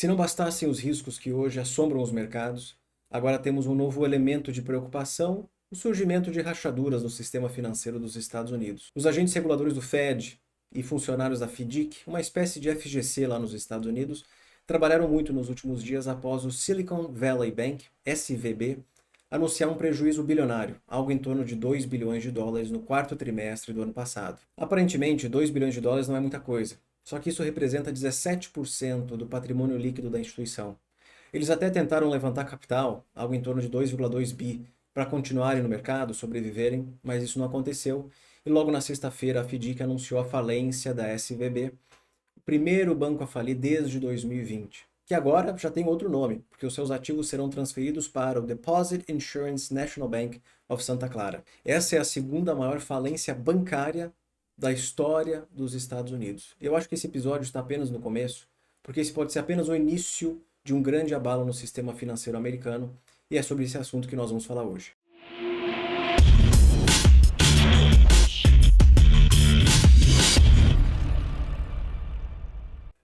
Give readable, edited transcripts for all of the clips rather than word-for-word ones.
Se não bastassem os riscos que hoje assombram os mercados, agora temos um novo elemento de preocupação: o surgimento de rachaduras no sistema financeiro dos Estados Unidos. Os agentes reguladores do Fed e funcionários da FDIC, uma espécie de FGC lá nos Estados Unidos, trabalharam muito nos últimos dias após o Silicon Valley Bank, SVB, anunciar um prejuízo bilionário, algo em torno de 2 bilhões de dólares no quarto trimestre do ano passado. Aparentemente, 2 bilhões de dólares não é muita coisa, só que isso representa 17% do patrimônio líquido da instituição. Eles até tentaram levantar capital, algo em torno de 2,2 bi, para continuarem no mercado, sobreviverem, mas isso não aconteceu. E logo na sexta-feira a FDIC anunciou a falência da SVB, o primeiro banco a falir desde 2020, que agora já tem outro nome, porque os seus ativos serão transferidos para o Deposit Insurance National Bank of Santa Clara. Essa é a segunda maior falência bancária da história dos Estados Unidos. Eu acho que esse episódio está apenas no começo, porque esse pode ser apenas o início de um grande abalo no sistema financeiro americano, e é sobre esse assunto que nós vamos falar hoje.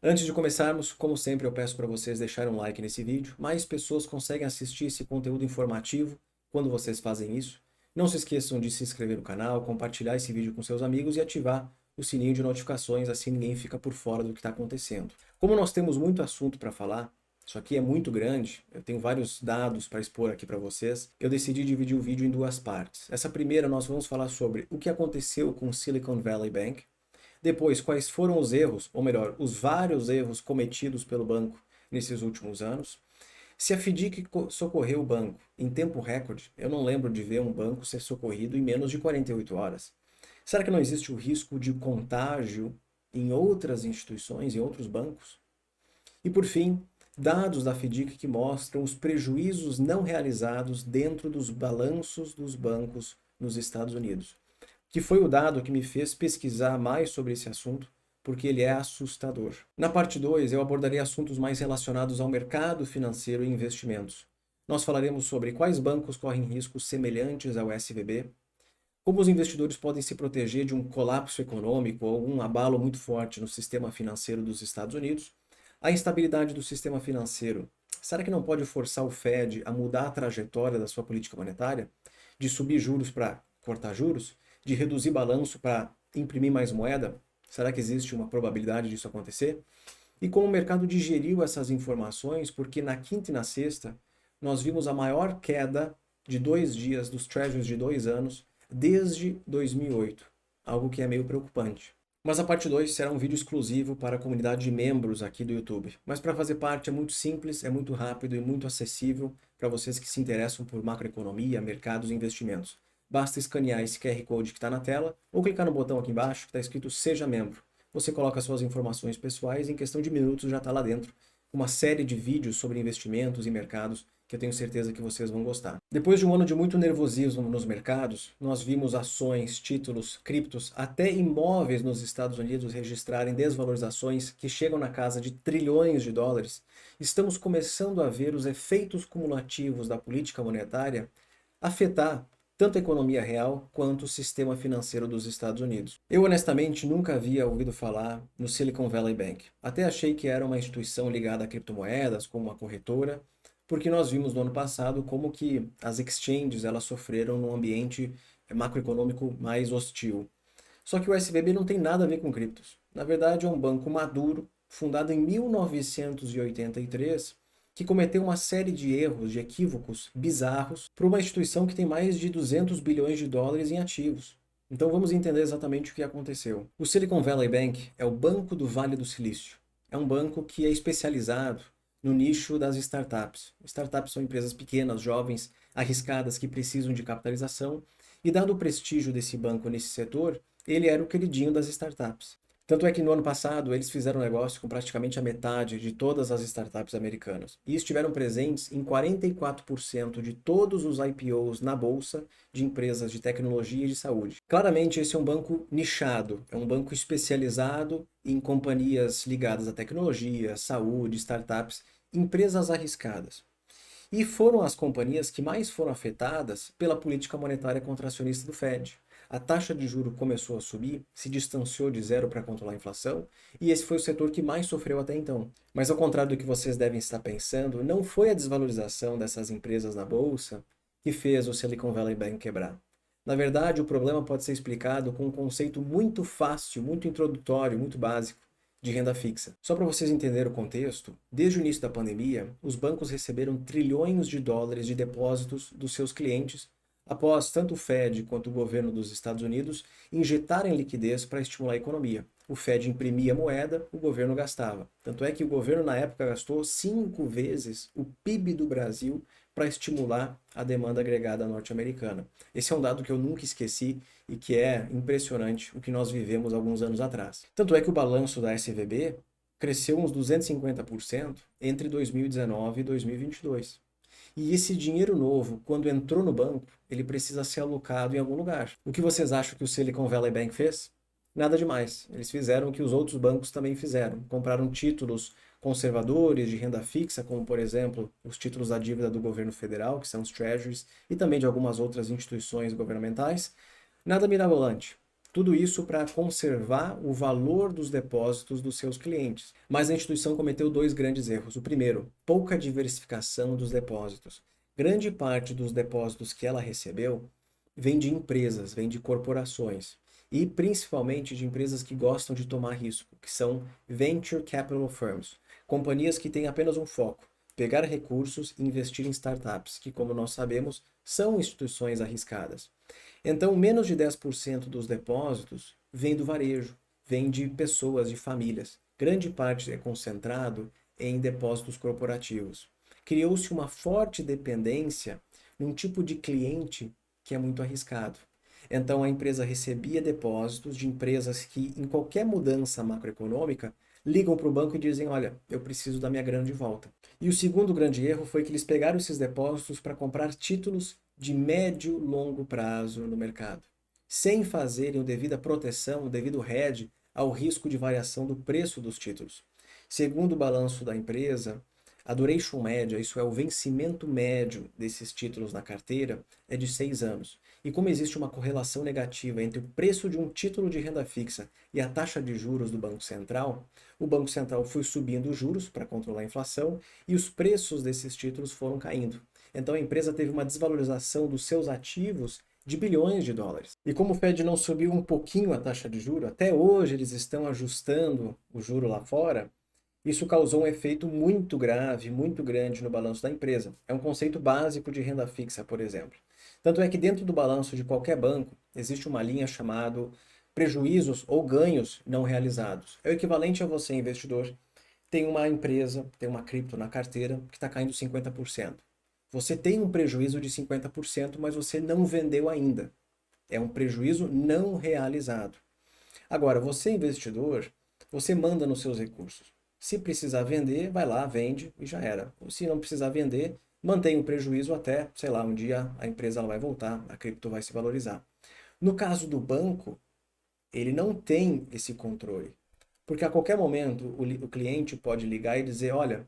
Antes de começarmos, como sempre, eu peço para vocês deixarem um like nesse vídeo. Mais pessoas conseguem assistir esse conteúdo informativo quando vocês fazem isso. Não se esqueçam de se inscrever no canal, compartilhar esse vídeo com seus amigos e ativar o sininho de notificações, assim ninguém fica por fora do que está acontecendo. Como nós temos muito assunto para falar, isso aqui é muito grande, eu tenho vários dados para expor aqui para vocês, eu decidi dividir o vídeo em duas partes. Essa primeira nós vamos falar sobre o que aconteceu com o Silicon Valley Bank, depois quais foram os erros, ou melhor, os vários erros cometidos pelo banco nesses últimos anos. Se a FDIC socorreu o banco em tempo recorde, eu não lembro de ver um banco ser socorrido em menos de 48 horas. Será que não existe o risco de contágio em outras instituições, em outros bancos? E por fim, dados da FDIC que mostram os prejuízos não realizados dentro dos balanços dos bancos nos Estados Unidos, que foi o dado que me fez pesquisar mais sobre esse assunto, porque ele é assustador. Na parte 2, eu abordarei assuntos mais relacionados ao mercado financeiro e investimentos. Nós falaremos sobre quais bancos correm riscos semelhantes ao SVB, como os investidores podem se proteger de um colapso econômico ou algum abalo muito forte no sistema financeiro dos Estados Unidos, a instabilidade do sistema financeiro. Será que não pode forçar o Fed a mudar a trajetória da sua política monetária? De subir juros para cortar juros? De reduzir balanço para imprimir mais moeda? Será que existe uma probabilidade disso acontecer? E como o mercado digeriu essas informações, porque na quinta e na sexta nós vimos a maior queda de 2 dias dos Treasuries de 2 anos desde 2008, algo que é meio preocupante. Mas a parte 2 será um vídeo exclusivo para a comunidade de membros aqui do YouTube. Mas para fazer parte é muito simples, é muito rápido e muito acessível para vocês que se interessam por macroeconomia, mercados e investimentos. Basta escanear esse QR Code que está na tela ou clicar no botão aqui embaixo que está escrito Seja Membro. Você coloca suas informações pessoais e em questão de minutos já está lá dentro uma série de vídeos sobre investimentos e mercados que eu tenho certeza que vocês vão gostar. Depois de um ano de muito nervosismo nos mercados, nós vimos ações, títulos, criptos, até imóveis nos Estados Unidos registrarem desvalorizações que chegam na casa de trilhões de dólares. Estamos começando a ver os efeitos cumulativos da política monetária afetar tanto a economia real quanto o sistema financeiro dos Estados Unidos. Eu honestamente nunca havia ouvido falar no Silicon Valley Bank. Até achei que era uma instituição ligada a criptomoedas, como uma corretora, porque nós vimos no ano passado como que as exchanges elas sofreram num ambiente macroeconômico mais hostil. Só que o SVB não tem nada a ver com criptos. Na verdade é um banco maduro, fundado em 1983, que cometeu uma série de erros, de equívocos bizarros para uma instituição que tem mais de 200 bilhões de dólares em ativos. Então vamos entender exatamente o que aconteceu. O Silicon Valley Bank é o Banco do Vale do Silício. É um banco que é especializado no nicho das startups. Startups são empresas pequenas, jovens, arriscadas, que precisam de capitalização, e dado o prestígio desse banco nesse setor, ele era o queridinho das startups. Tanto é que no ano passado eles fizeram negócio com praticamente a metade de todas as startups americanas. E estiveram presentes em 44% de todos os IPOs na bolsa de empresas de tecnologia e de saúde. Claramente esse é um banco nichado, é um banco especializado em companhias ligadas à tecnologia, saúde, startups, empresas arriscadas. E foram as companhias que mais foram afetadas pela política monetária contracionista do Fed. a taxa de juro começou a subir, se distanciou de zero para controlar a inflação, e esse foi o setor que mais sofreu até então. Mas ao contrário do que vocês devem estar pensando, não foi a desvalorização dessas empresas na bolsa que fez o Silicon Valley Bank quebrar. Na verdade, o problema pode ser explicado com um conceito muito fácil, muito introdutório, muito básico de renda fixa. Só para vocês entenderem o contexto, desde o início da pandemia, os bancos receberam trilhões de dólares de depósitos dos seus clientes após tanto o Fed quanto o governo dos Estados Unidos injetarem liquidez para estimular a economia. O Fed imprimia moeda, o governo gastava. Tanto é que o governo na época gastou 5 vezes o PIB do Brasil para estimular a demanda agregada norte-americana. Esse é um dado que eu nunca esqueci e que é impressionante o que nós vivemos alguns anos atrás. Tanto é que o balanço da SVB cresceu uns 250% entre 2019 e 2022. E esse dinheiro novo, quando entrou no banco, ele precisa ser alocado em algum lugar. O que vocês acham que o Silicon Valley Bank fez? Nada demais. Eles fizeram o que os outros bancos também fizeram. Compraram títulos conservadores de renda fixa, como por exemplo os títulos da dívida do governo federal, que são os treasuries, e também de algumas outras instituições governamentais. Nada mirabolante. Tudo isso para conservar o valor dos depósitos dos seus clientes. Mas a instituição cometeu dois grandes erros. O primeiro, pouca diversificação dos depósitos. Grande parte dos depósitos que ela recebeu vem de empresas, vem de corporações. E principalmente de empresas que gostam de tomar risco, que são Venture Capital Firms. Companhias que têm apenas um foco, pegar recursos e investir em startups, que como nós sabemos, são instituições arriscadas. Então, menos de 10% dos depósitos vem do varejo, vem de pessoas, de famílias. Grande parte é concentrado em depósitos corporativos. Criou-se uma forte dependência num tipo de cliente que é muito arriscado. Então, a empresa recebia depósitos de empresas que, em qualquer mudança macroeconômica, ligam para o banco e dizem, olha, eu preciso da minha grana de volta. E o segundo grande erro foi que eles pegaram esses depósitos para comprar títulos de médio e longo prazo no mercado, sem fazerem a devida proteção, o devido hedge ao risco de variação do preço dos títulos. Segundo o balanço da empresa, a duration média, isso é o vencimento médio desses títulos na carteira, é de 6 anos. E como existe uma correlação negativa entre o preço de um título de renda fixa e a taxa de juros do Banco Central, o Banco Central foi subindo os juros para controlar a inflação e os preços desses títulos foram caindo. Então a empresa teve uma desvalorização dos seus ativos de bilhões de dólares. E como o Fed não subiu um pouquinho a taxa de juro, até hoje eles estão ajustando o juro lá fora, isso causou um efeito muito grave, muito grande no balanço da empresa. É um conceito básico de renda fixa, por exemplo. Tanto é que dentro do balanço de qualquer banco existe uma linha chamada prejuízos ou ganhos não realizados. É o equivalente a você, investidor, tem uma empresa, tem uma cripto na carteira que está caindo 50%. Você tem um prejuízo de 50%, mas você não vendeu ainda. É um prejuízo não realizado. Agora, você investidor, você manda nos seus recursos. Se precisar vender, vai lá, vende e já era. Ou se não precisar vender, mantém o prejuízo até, sei lá, um dia a empresa ela vai voltar, a cripto vai se valorizar. No caso do banco, ele não tem esse controle. Porque a qualquer momento o cliente pode ligar e dizer, olha,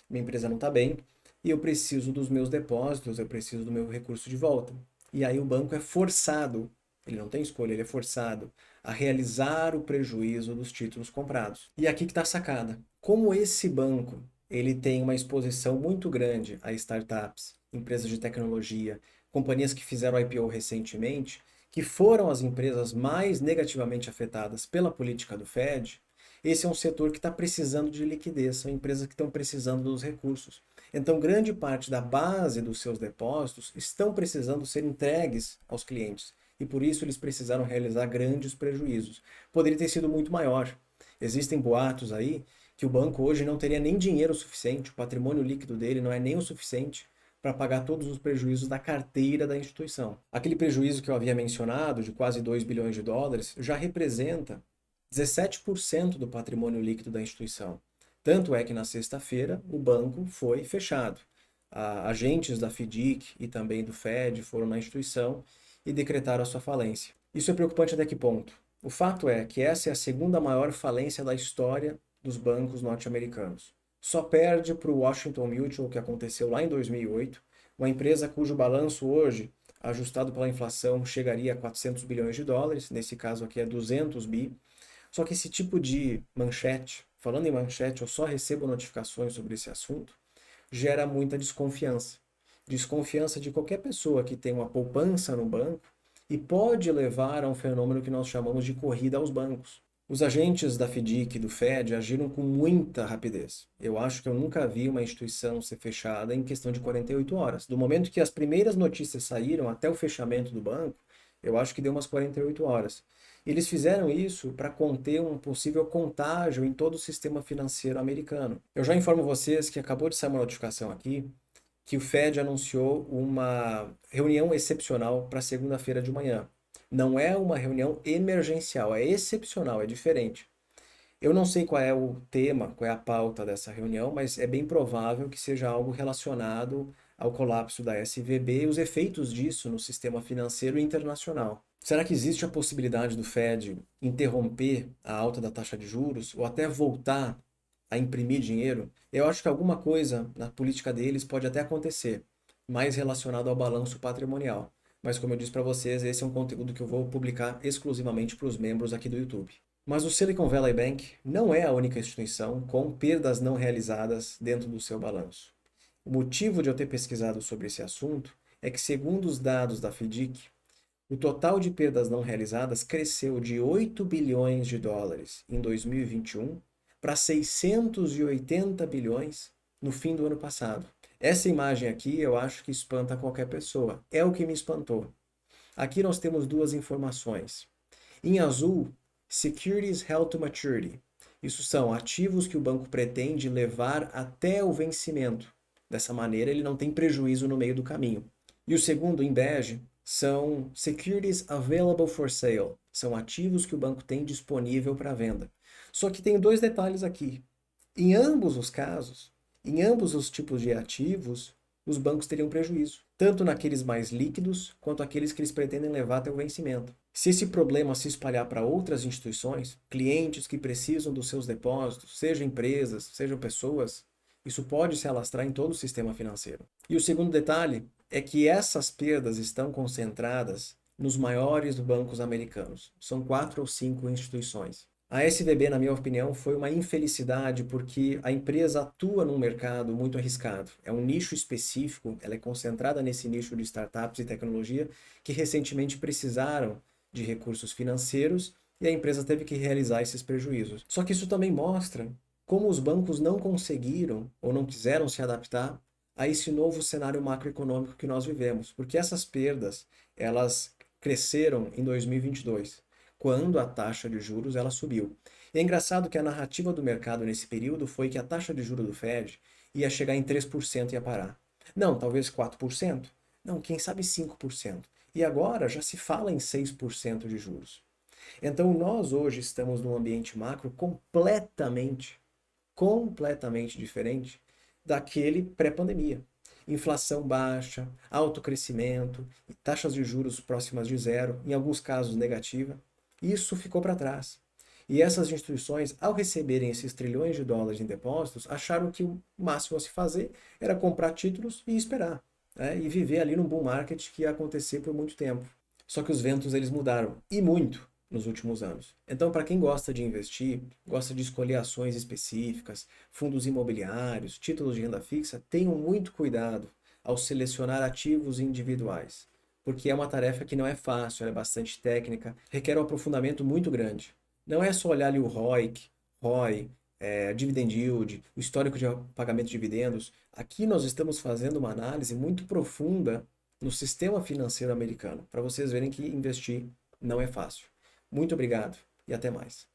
minha empresa não está bem e eu preciso dos meus depósitos, eu preciso do meu recurso de volta. E aí o banco é forçado, ele não tem escolha, ele é forçado a realizar o prejuízo dos títulos comprados. E aqui que está a sacada. Como esse banco ele tem uma exposição muito grande a startups, empresas de tecnologia, companhias que fizeram IPO recentemente, que foram as empresas mais negativamente afetadas pela política do Fed, esse é um setor que está precisando de liquidez, são empresas que estão precisando dos recursos. Então, grande parte da base dos seus depósitos estão precisando ser entregues aos clientes. E por isso eles precisaram realizar grandes prejuízos. Poderia ter sido muito maior. Existem boatos aí que o banco hoje não teria nem dinheiro suficiente, o patrimônio líquido dele não é nem o suficiente para pagar todos os prejuízos da carteira da instituição. Aquele prejuízo que eu havia mencionado, de quase 2 bilhões de dólares, já representa 17% do patrimônio líquido da instituição. Tanto é que na sexta-feira o banco foi fechado. Agentes da FDIC e também do Fed foram na instituição e decretaram a sua falência. Isso é preocupante até que ponto? O fato é que essa é a segunda maior falência da história dos bancos norte-americanos. Só perde para o Washington Mutual, que aconteceu lá em 2008, uma empresa cujo balanço hoje ajustado pela inflação, chegaria a 400 bilhões de dólares, nesse caso aqui é 200 bi. Só que esse tipo de manchete, falando em manchete, eu só recebo notificações sobre esse assunto, gera muita desconfiança. Desconfiança de qualquer pessoa que tem uma poupança no banco e pode levar a um fenômeno que nós chamamos de corrida aos bancos. Os agentes da FDIC e do Fed agiram com muita rapidez. Eu acho que eu nunca vi uma instituição ser fechada em questão de 48 horas. Do momento que as primeiras notícias saíram até o fechamento do banco, eu acho que deu umas 48 horas. Eles fizeram isso para conter um possível contágio em todo o sistema financeiro americano. Eu já informo vocês que acabou de sair uma notificação aqui que o Fed anunciou uma reunião excepcional para segunda-feira de manhã. Não é uma reunião emergencial, é excepcional, é diferente. Eu não sei qual é o tema, qual é a pauta dessa reunião, mas é bem provável que seja algo relacionado ao colapso da SVB e os efeitos disso no sistema financeiro internacional. Será que existe a possibilidade do Fed interromper a alta da taxa de juros ou até voltar a imprimir dinheiro? Eu acho que alguma coisa na política deles pode até acontecer, mais relacionado ao balanço patrimonial. Mas como eu disse para vocês, esse é um conteúdo que eu vou publicar exclusivamente para os membros aqui do YouTube. Mas o Silicon Valley Bank não é a única instituição com perdas não realizadas dentro do seu balanço. O motivo de eu ter pesquisado sobre esse assunto é que, segundo os dados da FDIC, o total de perdas não realizadas cresceu de 8 bilhões de dólares em 2021 para 680 bilhões no fim do ano passado. Essa imagem aqui eu acho que espanta qualquer pessoa. É o que me espantou. Aqui nós temos duas informações. Em azul, Securities Held to Maturity. Isso são ativos que o banco pretende levar até o vencimento. Dessa maneira, ele não tem prejuízo no meio do caminho. E o segundo, em bege, são Securities Available for Sale. São ativos que o banco tem disponível para venda. Só que tem dois detalhes aqui. Em ambos os casos, em ambos os tipos de ativos, os bancos teriam prejuízo, tanto naqueles mais líquidos quanto aqueles que eles pretendem levar até o vencimento. Se esse problema se espalhar para outras instituições, clientes que precisam dos seus depósitos, sejam empresas, sejam pessoas, isso pode se alastrar em todo o sistema financeiro. E o segundo detalhe é que essas perdas estão concentradas nos maiores bancos americanos. São 4 ou 5 instituições. A SVB, na minha opinião, foi uma infelicidade porque a empresa atua num mercado muito arriscado. É um nicho específico, ela é concentrada nesse nicho de startups e tecnologia que recentemente precisaram de recursos financeiros e a empresa teve que realizar esses prejuízos. Só que isso também mostra como os bancos não conseguiram ou não quiseram se adaptar a esse novo cenário macroeconômico que nós vivemos, porque essas perdas, elas cresceram em 2022. Quando a taxa de juros ela subiu. E é engraçado que a narrativa do mercado nesse período foi que a taxa de juros do Fed ia chegar em 3% e ia parar. Não, talvez 4%. Não, quem sabe 5%. E agora já se fala em 6% de juros. Então nós hoje estamos num ambiente macro completamente diferente daquele pré-pandemia. Inflação baixa, alto crescimento, taxas de juros próximas de zero, em alguns casos negativa. Isso ficou para trás. E essas instituições, ao receberem esses trilhões de dólares em depósitos, acharam que o máximo a se fazer era comprar títulos e esperar, né? E viver ali num bull market que ia acontecer por muito tempo. Só que os ventos eles mudaram, e muito, nos últimos anos. Então, para quem gosta de investir, gosta de escolher ações específicas, fundos imobiliários, títulos de renda fixa, tenham muito cuidado ao selecionar ativos individuais, porque é uma tarefa que não é fácil, ela é bastante técnica, requer um aprofundamento muito grande. Não é só olhar ali o ROIC, ROI, dividend yield, o histórico de pagamento de dividendos. Aqui nós estamos fazendo uma análise muito profunda no sistema financeiro americano, para vocês verem que investir não é fácil. Muito obrigado e até mais.